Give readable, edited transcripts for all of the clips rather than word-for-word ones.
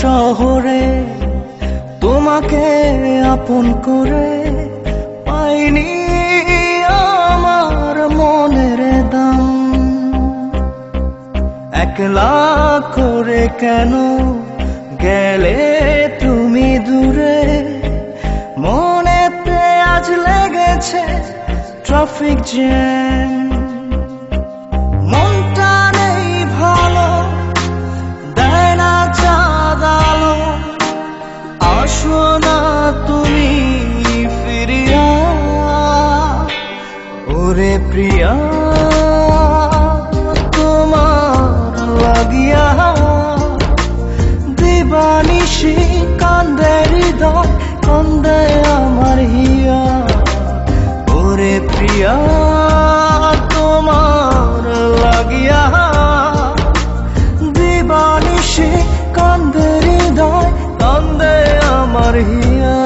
শহরে তোমাকে আপন করে পাইনি আমার মনের দাম। একলা করে কেন গেলে তুমি দূরে, মনেতে আজ লেগেছে ট্রাফিক জ্যাম। মনটা নেই ভালো, দেয় না চাঁদ আলো, আসো না তুমি ফিরিয়া। ওরে প্রিয়া তোমার লাগিয়া দিবানিশি কান্দে হৃদয়, কান্দে আমার হিয়া। ওরে প্রিয়া তোমার লাগিয়া দিবানিশি কান্দে হৃদয়, কান্দে আমার হিয়া।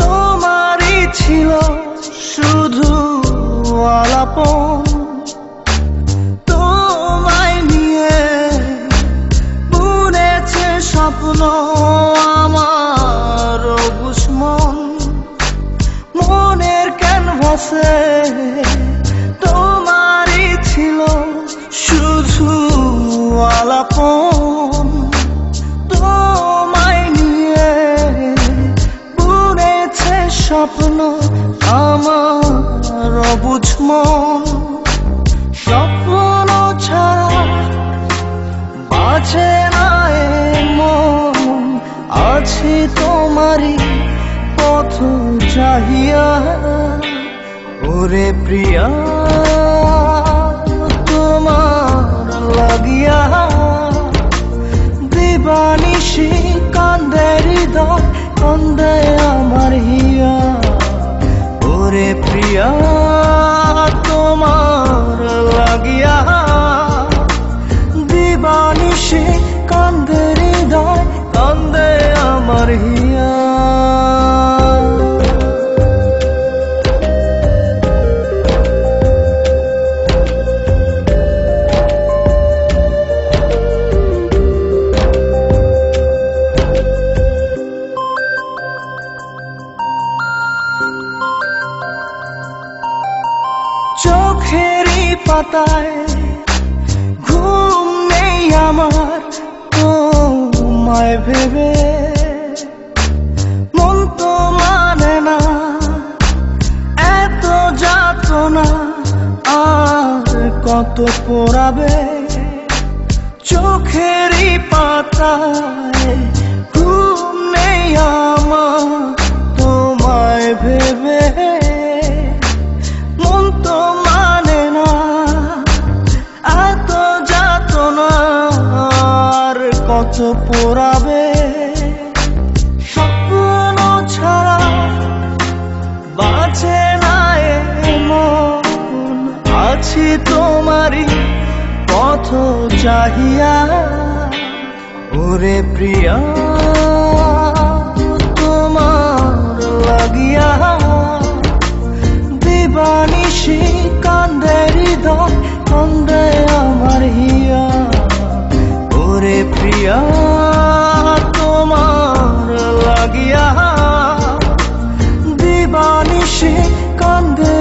তোমারই ছিল শুধু আলাপন, তোমায় নিয়ে বুনেছে স্বপ্ন আমার অবুঝ মন। মনের ক্যানভাসে তোমারই ছিল শুধু আলাপন, স্বপ্ন আমার অবুঝ মন। স্বপ্ন ছাড়া বাঁচে না এ মন, আছি তোমারই পথ চাহিয়া। ওরে প্রিয়া তোমার লাগিয়া দিবানিশি কান্দে হৃদয়, কান্দে আমার হিয়া। ওরে প্রিয়া তোমার লাগিয়া দিবানিশি কান্দে হৃদয়, কান্দে আমার হিয়া। চোখেরই পাতায় ঘুম নেই আমার তোমায় ভেবে, মন তো মানে না এত যাতনা, আর কত পোড়াবে। চোখেরই পাতায় ঘুম নেই আমার তোমায় ভেবে, মন তো মানে না এত যাতনা, আর কত পোড়াবে। স্বপ্ন ছাড়া বাঁচে না এ মন, আছি তোমারই পথ চাহিয়া। ওরে প্রিয়া তোমার লাগিয়া দিবানিশি কান্দে হৃদয়, কান্দে আমার হিয়া। ওরে প্রিয়া তোমার লাগিয়া দিবানিশি কান্দে